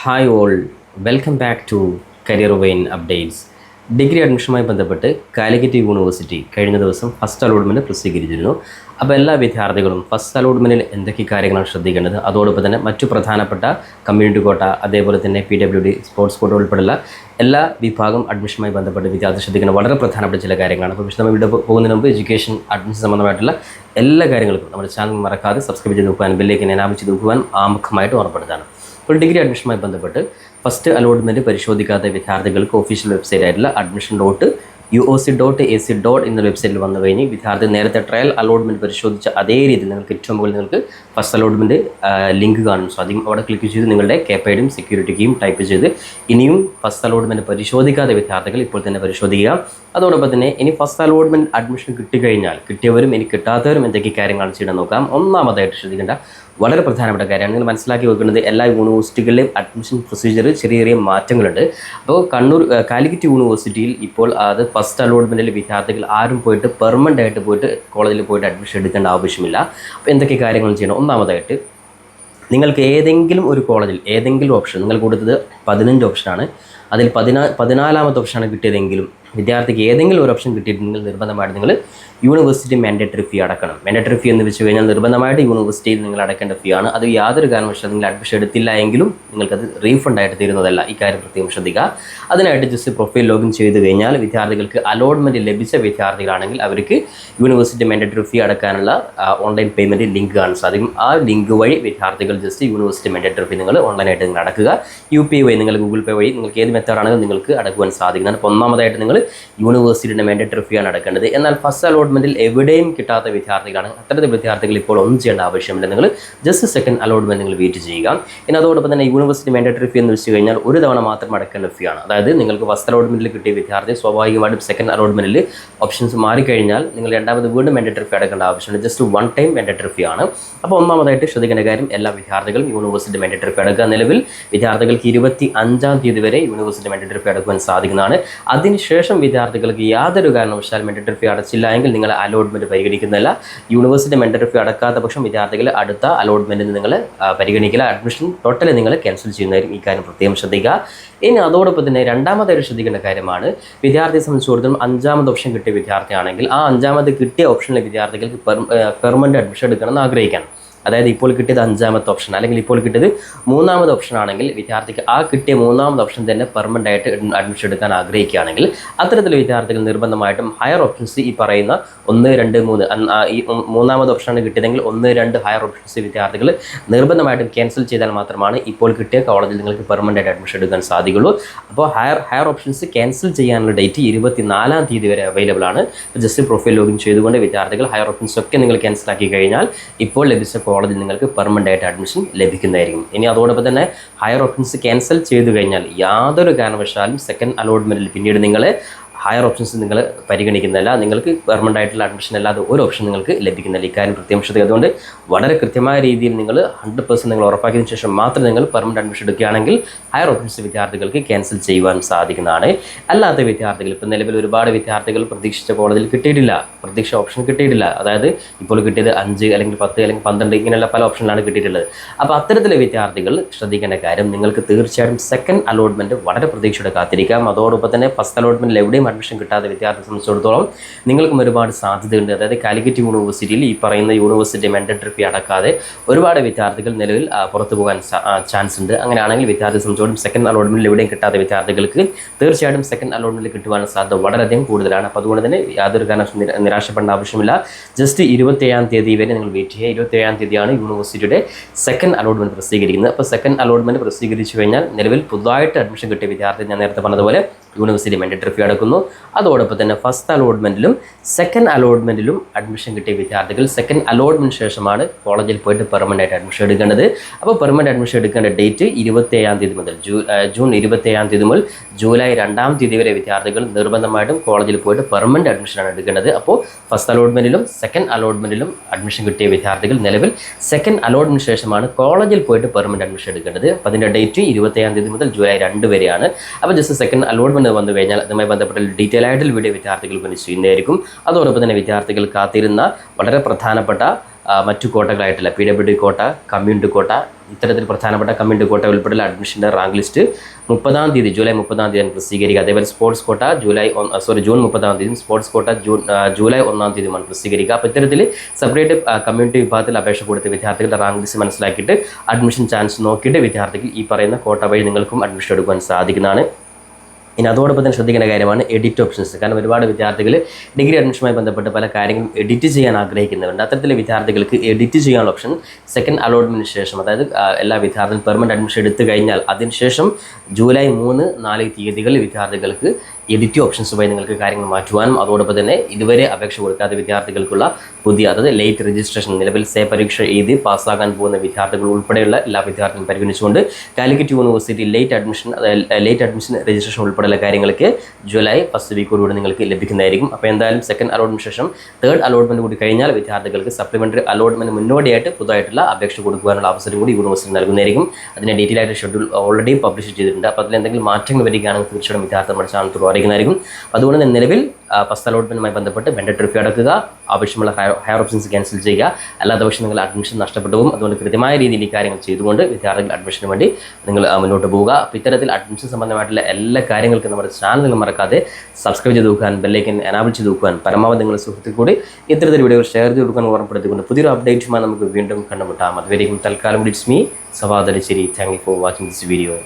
Hi all, welcome back to career vein updates. Degree അഡ്മിഷനുമായി ബന്ധപ്പെട്ട് Calicut university കഴിഞ്ഞ ദിവസം ഫസ്റ്റ് അലോട്ട്മെൻറ്റ് പ്രസിദ്ധീകരിച്ചിരുന്നു. അപ്പോൾ എല്ലാ വിദ്യാർത്ഥികളും ഫസ്റ്റ് അലോട്ട്മെൻറ്റിൽ എന്തൊക്കെ കാര്യങ്ങളാണ് ശ്രദ്ധിക്കേണ്ടത്, അതോടൊപ്പം തന്നെ മറ്റു പ്രധാനപ്പെട്ട കമ്മ്യൂണിറ്റി കോട്ട, അതേപോലെ തന്നെ PWD സ്പോർട്സ് കോട്ട ഉൾപ്പെടെയുള്ള എല്ലാ വിഭാഗം അഡ്മിഷനുമായി ബന്ധപ്പെട്ട് വിദ്യാർത്ഥി ശ്രദ്ധിക്കേണ്ട വളരെ പ്രധാനപ്പെട്ട ചില കാര്യങ്ങളാണ്. അപ്പോൾ വിശദമായി ഇവിടെ പോകുന്നതിന് മുമ്പ് എഡ്യൂക്കേഷൻ അഡ്മിഷൻ സംബന്ധമായിട്ടുള്ള എല്ലാ കാര്യങ്ങൾക്കും നമ്മുടെ ചാനൽ മറക്കാതെ സബ്സ്ക്രൈബ് ചെയ്ത് നോക്കുവാൻ, ബെല്ലേക്ക് എനാബിൾ ചെയ്ത് നോക്കുവാൻ ആമുഖമായിട്ട് ഓർമ്മപ്പെടുത്താണ്. ഇപ്പോൾ ഡിഗ്രി അഡ്മിഷനുമായി ബന്ധപ്പെട്ട് ഫസ്റ്റ് അലോട്ട്മെൻറ്റ് പരിശോധിക്കാത്ത വിദ്യാർത്ഥികൾക്ക് ഒഫീഷ്യൽ വെബ്സൈറ്റ് ആയിട്ടുള്ള admission.uoc.ac. എന്ന വെബ്സൈറ്റിൽ വന്നു കഴിഞ്ഞ് വിദ്യാർത്ഥി നേരത്തെ ട്രയൽ അലോട്ട്മെൻറ്റ് പരിശോധിച്ച അതേ രീതിയിൽ നിങ്ങൾക്ക് ഏറ്റവും മുകളിൽ നിങ്ങൾക്ക് ഫസ്റ്റ് അലോട്ട്മെൻറ്റ് ലിങ്ക് കാണും. സോ അധികം അവിടെ ക്ലിക്ക് ചെയ്ത് നിങ്ങളുടെ KPIയും സെക്യൂരിറ്റി കീയും ടൈപ്പ് ചെയ്ത് ഇനിയും ഫസ്റ്റ് അലോട്ട്മെൻറ്റ് പരിശോധിക്കാത്ത വിദ്യാർത്ഥികൾ ഇപ്പോൾ തന്നെ പരിശോധിക്കുക. അതോടൊപ്പം തന്നെ ഇനി ഫസ്റ്റ് അലോട്ട്മെൻറ്റ് അഡ്മിഷൻ കിട്ടിക്കഴിഞ്ഞാൽ കിട്ടിയവരും ഇനി കിട്ടാത്തവരും എന്തൊക്കെ കാര്യങ്ങളാണ് ചെയ്യണം നോക്കാം. ഒന്നാമതായിട്ട് ശ്രദ്ധിക്കേണ്ട വളരെ പ്രധാനപ്പെട്ട കാര്യമാണ്, നിങ്ങൾ മനസ്സിലാക്കി വെക്കുന്നത് എല്ലാ യൂണിവേഴ്സിറ്റികളിലെയും അഡ്മിഷൻ പ്രൊസീജിയർ ചെറിയ ചെറിയ മാറ്റങ്ങളുണ്ട്. അപ്പോൾ കാലിക്കറ്റ് യൂണിവേഴ്സിറ്റിയിൽ ഇപ്പോൾ അത് ഫസ്റ്റ് അലോട്ട്മെൻറ്റിൽ വിദ്യാർത്ഥികൾ ആരും പോയിട്ട് പെർമനൻ്റ് ആയിട്ട് പോയിട്ട് കോളേജിൽ പോയിട്ട് അഡ്മിഷൻ എടുക്കേണ്ട ആവശ്യമില്ല. അപ്പോൾ എന്തൊക്കെ കാര്യങ്ങൾ ചെയ്യണം? ഒന്നാമതായിട്ട് നിങ്ങൾക്ക് ഏതെങ്കിലും ഒരു കോളേജിൽ ഏതെങ്കിലും ഓപ്ഷൻ നിങ്ങൾ കൊടുത്തത് 15 ഓപ്ഷനാണ്, അതിൽ 14ാമത്തെ ഓപ്ഷനാണ് കിട്ടിയതെങ്കിലും വിദ്യാർത്ഥിക്ക് ഏതെങ്കിലും ഒരു ഓപ്ഷൻ കിട്ടിയിട്ടുണ്ടെങ്കിൽ നിർബന്ധമായിട്ട് നിങ്ങൾ യൂണിവേഴ്സിറ്റി മാൻഡേറ്ററി ഫീ അടക്കണം. മാൻഡേറ്ററി ഫീ എന്ന് വെച്ച് കഴിഞ്ഞാൽ നിർബന്ധമായിട്ട് യൂണിവേഴ്സിറ്റിയിൽ നിങ്ങൾ അടക്കേണ്ട ഫീ ആണ്. അത് യാതൊരു കാരണവശാലും നിങ്ങൾ അഡ്മിഷൻ എടുത്തില്ല എങ്കിലും നിങ്ങൾക്കത് റീഫണ്ട് ആയിട്ട് തരുന്നതല്ല. ഈ കാര്യം പ്രത്യേകം ശ്രദ്ധിക്കുക. അതിനായിട്ട് ജസ്റ്റ് പ്രൊഫൈൽ ലോഗിൻ ചെയ്ത് കഴിഞ്ഞാൽ വിദ്യാർത്ഥികൾക്ക് അലോട്ട്മെൻറ്റ് ലഭിച്ച വിദ്യാർത്ഥികളാണെങ്കിൽ അവർക്ക് യൂണിവേഴ്സിറ്റി മാൻഡേറ്ററി ഫീ അടക്കാനുള്ള ഓൺലൈൻ പേയ്മെൻറ്റ് ലിങ്ക് കാണാൻ സാധിക്കും. ആ ലിങ്ക് വഴി വിദ്യാർത്ഥികൾ ജസ്റ്റ് യൂണിവേഴ്സിറ്റി മാൻഡേറ്ററി ഫീ നിങ്ങൾ ഓൺലൈനായിട്ട് നിങ്ങൾ അടക്കുക. UPI വഴി, നിങ്ങൾ ഗൂഗിൾ പേ വഴി, നിങ്ങൾക്ക് ഏത് മെത്തേഡാണെങ്കിലും നിങ്ങൾക്ക് അടക്കുവാൻ സാധിക്കുന്നതാണ്. അപ്പോൾ ഒന്നാമതായിട്ട് നിങ്ങൾ യൂണിവേഴ്സിറ്റിയുടെ മാൻഡേറ്ററി ഫീ ആണ് അടക്കേണ്ടത്. എന്നാൽ ഫസ്റ്റ് അലോട്ട്മെൻറ്റിൽ എവിടെയും കിട്ടാത്ത വിദ്യാർത്ഥികളാണ്, അത്തരത്തിൽ വിദ്യാർത്ഥികൾ ഇപ്പോൾ ഒന്നും ചെയ്യേണ്ട ആവശ്യമില്ല. നിങ്ങൾ ജസ്റ്റ് സെക്കൻഡ് അലോട്ട്മെൻറ്റ് നിങ്ങൾ വെയിറ്റ് ചെയ്യുക. ഇനി അതോടൊപ്പം തന്നെ യൂണിവേഴ്സിറ്റി മാൻഡേറ്ററി ഫീ എന്ന് വെച്ച് കഴിഞ്ഞാൽ ഒരു തവണ മാത്രം അടക്കേണ്ട ഫീ ആണ്. അതായത് നിങ്ങൾക്ക് ഫസ്റ്റ് അലോട്ട്മെൻറ്റിൽ കിട്ടിയ വിദ്യാർത്ഥി സ്വാഭാവികമായിട്ടും സെക്കൻഡ് അലോട്ട്മെൻറ്റിൽ ഓപ്ഷൻസ് മാറിക്കഴിഞ്ഞാൽ നിങ്ങൾ രണ്ടാമത് വീണ്ടും മാൻഡേറ്ററി ഫീ അടക്കേണ്ട ആവശ്യമുണ്ട്. ജസ്റ്റ് വൺ ടൈം മാൻഡേറ്ററി ഫീ ആണ്. അപ്പോൾ ഒന്നാമതായിട്ട് ശ്രദ്ധിക്കേണ്ട കാര്യം, എല്ലാ വിദ്യാർത്ഥികളും യൂണിവേഴ്സിറ്റി മാൻഡേറ്ററി ഫീ അടക്കുക. നിലവിൽ വിദ്യാർത്ഥികൾക്ക് 25-ാം തീയതി വരെ യൂണിവേഴ്സിറ്റി മാൻഡേറ്ററി ഫീ അടക്കുവാൻ സാധിക്കുന്നതാണ്. അതിനുശേഷം വിദ്യാർത്ഥികൾക്ക് യാതൊരു കാരണവശാൽ മാൻഡേറ്ററി ഫീ അടച്ചില്ല എങ്കിൽ നിങ്ങൾ അലോട്ട്മെൻറ്റ് പരിഗണിക്കുന്നില്ല. യൂണിവേഴ്സിറ്റി മാൻഡേറ്ററി ഫീ അടക്കാത്ത പക്ഷം വിദ്യാർത്ഥികൾ അടുത്ത അലോട്ട്മെൻറ്റിന് നിങ്ങൾ പരിഗണിക്കില്ല. അഡ്മിഷൻ ടോട്ടലി നിങ്ങൾ ക്യാൻസൽ ചെയ്യുന്നതായിരിക്കും. ഈ കാര്യം പ്രത്യേകം ശ്രദ്ധിക്കുക. ഇനി അതോടൊപ്പം തന്നെ രണ്ടാമതായിട്ട് ശ്രദ്ധിക്കേണ്ട കാര്യമാണ്, വിദ്യാർത്ഥിയെ സംബന്ധിച്ചിടത്തോളം 5ാമത് ഓപ്ഷൻ കിട്ടിയ വിദ്യാർത്ഥിയാണെങ്കിൽ ആ 5ാമത് കിട്ടിയ ഓപ്ഷനിലെ വിദ്യാർത്ഥികൾക്ക് പെർമനൻ്റ് അഡ്മിഷൻ എടുക്കണമെന്ന് ആഗ്രഹിക്കണം. അതായത് ഇപ്പോൾ കിട്ടിയത് 5ാമത്തെ ഓപ്ഷൻ അല്ലെങ്കിൽ ഇപ്പോൾ കിട്ടിയത് 3ാമത് ഓപ്ഷൻ ആണെങ്കിൽ വിദ്യാർത്ഥിക്ക് ആ കിട്ടിയ 3ാമത് ഓപ്ഷൻ തന്നെ പെർമനൻ്റ് ആയിട്ട് അഡ്മിഷൻ എടുക്കാൻ ആഗ്രഹിക്കുകയാണെങ്കിൽ അത്തരത്തിൽ വിദ്യാർത്ഥികൾ നിർബന്ധമായിട്ടും ഹയർ ഓപ്ഷൻസ് ഈ പറയുന്ന 1, 2, 3 ഈ 3ാമത് ഓപ്ഷനാണ് കിട്ടിയതെങ്കിൽ 1, 2 ഹയർ ഓപ്ഷൻസ് വിദ്യാർത്ഥികൾ നിർബന്ധമായിട്ടും ക്യാൻസൽ ചെയ്താൽ മാത്രമാണ് ഇപ്പോൾ കിട്ടിയ കോളേജിൽ നിങ്ങൾക്ക് പെർമനൻ്റ് ആയിട്ട് അഡ്മിഷൻ എടുക്കാൻ സാധിക്കുള്ളൂ. അപ്പോൾ ഹയർ ഓപ്ഷൻസ് ക്യാൻസൽ ചെയ്യാനുള്ള ഡേറ്റ് 24ാം തീയതി വരെ അവൈലബിൾ ആണ്. ജസ്റ്റ് പ്രൊഫൈൽ ലോഗിൻ ചെയ്തുകൊണ്ട് വിദ്യാർത്ഥികൾ ഹയർ ഓപ്ഷൻസ് ഒക്കെ നിങ്ങൾ ക്യാൻസൽ ആക്കി കഴിഞ്ഞാൽ ഇപ്പോൾ ലഭിച്ച കോളേജിൽ നിങ്ങൾക്ക് പെർമനൻ്റ് ആയിട്ട് അഡ്മിഷൻ ലഭിക്കുന്നതായിരിക്കും. ഇനി അതോടൊപ്പം തന്നെ ഹയർ ഓപ്ഷൻസ് ക്യാൻസൽ ചെയ്തു കഴിഞ്ഞാൽ യാതൊരു കാരണവശാലും സെക്കൻഡ് അലോട്ട്മെൻറ്റിൽ പിന്നീട് നിങ്ങൾ ഹയർ ഓപ്ഷൻസ് നിങ്ങൾ പരിഗണിക്കുന്നില്ല. നിങ്ങൾക്ക് പെർമനൻ്റ് ആയിട്ടുള്ള അഡ്മിഷൻ അല്ലാതെ ഒരു ഓപ്ഷൻ നിങ്ങൾക്ക് ലഭിക്കുന്നില്ല. ഇക്കാര്യം പ്രത്യേകം ശ്രദ്ധിക്കുക. അതുകൊണ്ട് വളരെ കൃത്യമായ രീതിയിൽ നിങ്ങൾ 100% നിങ്ങൾ ഉറപ്പാക്കിയതിനു ശേഷം മാത്രം നിങ്ങൾ പെർമനൻ്റ് അഡ്മിഷൻ എടുക്കുകയാണെങ്കിൽ ഹയർ ഓപ്ഷൻസ് വിദ്യാർത്ഥികൾക്ക് ക്യാൻസൽ ചെയ്യുവാൻ സാധിക്കുന്നതാണ്. അല്ലാത്ത വിദ്യാർത്ഥികൾ, ഇപ്പോൾ നിലവിൽ ഒരുപാട് വിദ്യാർത്ഥികൾ പ്രതീക്ഷിച്ച കോളേജിൽ കിട്ടിയിട്ടില്ല, പ്രതീക്ഷ ഓപ്ഷൻ കിട്ടിയിട്ടില്ല. അതായത് ഇപ്പോൾ കിട്ടിയത് 5 അല്ലെങ്കിൽ 10 അല്ലെങ്കിൽ 12 ഇങ്ങനെയുള്ള പല ഓപ്ഷനിലാണ് കിട്ടിയിട്ടുള്ളത്. അപ്പോൾ അത്തരത്തിലെ വിദ്യാർത്ഥികൾ ശ്രദ്ധിക്കേണ്ട കാര്യം, നിങ്ങൾക്ക് തീർച്ചയായിട്ടും സെക്കൻഡ് അലോട്ട്മെൻറ്റ് വളരെ പ്രതീക്ഷയോടെ കാത്തിരിക്കാം. അതോടൊപ്പം തന്നെ ഫസ്റ്റ് അലോട്ട്മെൻറ്റിൽ എവിടെയും അഡ്മിഷൻ കിട്ടാത്ത വിദ്യാർത്ഥിയെ സംബന്ധിച്ചിടത്തോളം നിങ്ങൾക്കും ഒരുപാട് സാധ്യതയുണ്ട്. അതായത് കാലിക്കറ്റ് യൂണിവേഴ്സിറ്റിയിൽ ഈ പറയുന്ന യൂണിവേഴ്സിറ്റി മാൻഡേറ്ററി ഫീ അടക്കാതെ ഒരുപാട് വിദ്യാർത്ഥികൾ നിലവിൽ പുറത്തു പോകാൻ ചാൻസ് ഉണ്ട്. അങ്ങനെയാണെങ്കിൽ വിദ്യാർത്ഥിയെ സംബന്ധിച്ചിടത്തോളം സെക്കൻഡ് അലോട്ട്മെൻറ്റിൽ എവിടെയും കിട്ടാത്ത വിദ്യാർത്ഥികൾക്ക് തീർച്ചയായിട്ടും സെക്കൻഡ് അലോട്ട്മെൻറ്റിൽ കിട്ടുവാനുള്ള സാധ്യത വളരെയധികം കൂടുതലാണ്. അപ്പോൾ അതുകൊണ്ട് തന്നെ യാതൊരു കാരണവശാലും നിരാശപ്പെടേണ്ട ആവശ്യമില്ല. ജസ്റ്റ് 27ാം തീയതി വരെ നിങ്ങൾ വെയിറ്റ് ചെയ്യുക. 27ാം തീയതിയാണ് യൂണിവേഴ്സിറ്റിയുടെ സെക്കൻഡ് അലോട്ട്മെൻറ്റ് പ്രസിദ്ധീകരിക്കുന്നത്. അപ്പോൾ സെക്കൻഡ് അലോട്ട്മെൻറ്റ് പ്രസിദ്ധീകരിച്ചു കഴിഞ്ഞാൽ നിലവിൽ പുതുതായിട്ട് അഡ്മിഷൻ കിട്ടിയ വിദ്യാർത്ഥി ഞാൻ നേരത്തെ പറഞ്ഞതുപോലെ യൂണിവേഴ്സിറ്റി മാൻഡേറ്ററി ഫീ അടക്കുന്നു. അതോടൊപ്പം തന്നെ ഫസ്റ്റ് അലോട്ട്മെൻറ്റിലും സെക്കൻഡ് അലോട്ട്മെൻറ്റിലും അഡ്മിഷൻ കിട്ടിയ വിദ്യാർത്ഥികൾ സെക്കൻഡ് അലോട്ട്മെൻറ്റ് ശേഷമാണ് കോളേജിൽ പോയിട്ട് പെർമനൻ്റ് ആയിട്ട് അഡ്മിഷൻ എടുക്കേണ്ടത്. അപ്പോൾ പെർമനൻ്റ് അഡ്മിഷൻ എടുക്കേണ്ട ഡേറ്റ് 27ാം തീയതി മുതൽ ജൂൺ 27ാം തീയതി മുതൽ ജൂലൈ 2ാം തീയതി വരെ വിദ്യാർത്ഥികൾ നിർബന്ധമായിട്ടും കോളേജിൽ പോയിട്ട് പെർമനൻ്റ് അഡ്മിഷനാണ് എടുക്കേണ്ടത്. അപ്പോൾ ഫസ്റ്റ് അലോട്ട്മെൻറ്റിലും സെക്കൻഡ് അലോട്ട്മെൻറ്റിലും അഡ്മിഷൻ കിട്ടിയ വിദ്യാർത്ഥികൾ നിലവിൽ സെക്കൻഡ് അലോട്ട്മെൻറ്റ് ശേഷമാണ് കോളേജിൽ പോയിട്ട് പെർമനൻ്റ് അഡ്മിഷൻ എടുക്കേണ്ടത്. അപ്പോൾ അതിൻ്റെ ഡേറ്റ് 27ാം തീയതി മുതൽ ജൂലൈ 2 വരെയാണ്. അപ്പോൾ ജസ്റ്റ് സെക്കൻഡ് അലോട്ട്മെൻറ്റ് വന്നു കഴിഞ്ഞാൽ അതുമായി ബന്ധപ്പെട്ട ഡീറ്റെയിൽ ആയിട്ടുള്ള വീഡിയോ വിദ്യാർത്ഥികൾക്ക് ചെയ്യുന്നതായിരിക്കും. അതോടൊപ്പം തന്നെ വിദ്യാർത്ഥികൾ കാത്തിരുന്ന വളരെ പ്രധാനപ്പെട്ട മറ്റു കോട്ടകളായിട്ടുള്ള PWD കോട്ട, കമ്മ്യൂണിറ്റി കോട്ട, ഇത്തരത്തിൽ പ്രധാനപ്പെട്ട കമ്മ്യൂണിറ്റി കോട്ട ഉൾപ്പെടെയുള്ള അഡ്മിഷൻ്റെ റാങ്ക് ലിസ്റ്റ് 30-ാം തീയതി ജൂലൈ 30-ാം തീയതി പ്രസിദ്ധീകരിക്കുക. അതേപോലെ സ്പോർട്സ് കോട്ട ജൂൺ 30-ാം തീയതി, സ്പോർട്സ് കോട്ട ജൂലൈ 1-ാം തീയതിയുമാണ് പ്രസിദ്ധീകരിക്കുക. അപ്പോൾ ഇത്തരത്തിൽ സെപ്പറേറ്റ് കമ്മ്യൂണിറ്റി വിഭാഗത്തിൽ അപേക്ഷ കൊടുത്ത വിദ്യാർത്ഥികളുടെ റാങ്ക് ലിസ്റ്റ് മനസ്സിലാക്കിയിട്ട് അഡ്മിഷൻ ചാൻസ് നോക്കിയിട്ട് വിദ്യാർത്ഥികൾ ഈ പറയുന്ന കോട്ട വഴി നിങ്ങൾക്കും അഡ്മിഷൻ എടുക്കുവാൻ സാധിക്കുന്നതാണ്. ഇനി അതോടൊപ്പം തന്നെ ശ്രദ്ധിക്കേണ്ട കാര്യമാണ് എഡിറ്റ് ഓപ്ഷൻസ്. കാരണം ഒരുപാട് വിദ്യാർത്ഥികൾ ഡിഗ്രി അഡ്മിഷനുമായി ബന്ധപ്പെട്ട് പല കാര്യങ്ങളും എഡിറ്റ് ചെയ്യാൻ ആഗ്രഹിക്കുന്നവരുണ്ട്. അത്തരത്തിലെ വിദ്യാർത്ഥികൾക്ക് എഡിറ്റ് ചെയ്യാനുള്ള ഓപ്ഷൻ സെക്കൻഡ് അലോട്ട്മെൻറ്റിന് ശേഷം, അതായത് എല്ലാ വിദ്യാർത്ഥികളും പെർമനൻറ്റ് അഡ്മിഷൻ എടുത്തു കഴിഞ്ഞാൽ അതിനുശേഷം ജൂലൈ 3-4 തീയതികളിൽ വിദ്യാർത്ഥികൾക്ക് എഡിറ്റ് ഓപ്ഷൻസ് വഴി നിങ്ങൾക്ക് കാര്യങ്ങൾ മാറ്റുവാനും അതോടൊപ്പം തന്നെ ഇതുവരെ അപേക്ഷ കൊടുക്കാത്ത വിദ്യാർത്ഥികൾക്കുള്ള പുതിയ, അതായത് ലേറ്റ് രജിസ്ട്രേഷൻ, നിലവിൽ പരീക്ഷ എഴുതി പാസ്സാകാൻ പോകുന്ന വിദ്യാർത്ഥികൾ ഉൾപ്പെടെയുള്ള എല്ലാ വിദ്യാർത്ഥികളും പരിഗണിച്ചുകൊണ്ട് Calicut university late admission registration ഉൾപ്പെടെയുള്ള കാര്യങ്ങൾക്ക് ജൂലൈ ഫസ്റ്റ് വീക്കോടുകൂടി നിങ്ങൾക്ക് ലഭിക്കുന്നതായിരിക്കും. അപ്പോൾ എന്തായാലും സെക്കൻഡ് അലോട്ട്മെൻറ്റ് ശേഷം തേർഡ് അലോട്ട്മെൻറ്റ് കൂടി കഴിഞ്ഞാൽ വിദ്യാർത്ഥികൾക്ക് സപ്ലിമെൻ്ററി അലോട്ട്മെൻറ്റ് മുന്നോടിയായിട്ട് പുതുതായിട്ടുള്ള അപേക്ഷ കൊടുക്കുവാനുള്ള അവസരം കൂടി യൂണിവേഴ്സിറ്റി നൽകുന്നതായിരിക്കും. അതിൻ്റെ ഡീറ്റെയിൽ ആയിട്ട് ഷെഡ്യൂൾ ഓൾറെഡി പബ്ലിഷ് ചെയ്തിട്ടുണ്ട്. അപ്പോൾ അതിൽ എന്തെങ്കിലും മാറ്റങ്ങൾ വരികയാണെങ്കിൽ തീർച്ചയായും വിദ്യാർത്ഥി നമ്മുടെ ചാനൽ അറിയിക്കുന്നതായിരിക്കും. അതുകൊണ്ട് തന്നെ നിലവിൽ ഫസ്റ്റ് അലോട്ട്മെൻറ്റുമായി ബന്ധപ്പെട്ട് മാൻഡേറ്ററി ഫീ അടക്കുക, ആവശ്യമുള്ള ഹയർ ഓപ്ഷൻസ് ക്യാൻസൽ ചെയ്യുക. അല്ലാത്ത പക്ഷം നിങ്ങൾ അഡ്മിഷൻ നഷ്ടപ്പെട്ടു പോകും. അതുകൊണ്ട് കൃത്യമായ രീതിയിൽ ഈ കാര്യങ്ങൾ ചെയ്തുകൊണ്ട് വിദ്യാർത്ഥികൾ അഡ്മിഷന് വേണ്ടി നിങ്ങൾ മുന്നോട്ട് പോവുക. അപ്പോൾ ഇത്തരത്തിൽ അഡ്മിഷൻ സംബന്ധമായിട്ടുള്ള എല്ലാ കാര്യങ്ങൾക്കും നമ്മുടെ ചാനൽ നിങ്ങൾ മറക്കാതെ സബ്സ്ക്രൈബ് ചെയ്ത് നോക്കാൻ, ബെല്ലൈക്കൻ എനാബിൾ ചെയ്ത് നോക്കുവാൻ, പരമാവധി നിങ്ങളുടെ സുഹൃത്തുക്കൾ കൂടി ഇത്തരത്തിൽ വീഡിയോകൾ ഷെയർ ചെയ്ത് കൊടുക്കാൻ ഓർമ്മപ്പെടുത്തിക്കൊണ്ട് പുതിയൊരു അപ്ഡേറ്റുമായി നമുക്ക് വീണ്ടും കണ്ടുമുട്ടാം. അതുവരെയും തൽക്കാലം it's me Sawad Alisseri. Thank you for watching this video.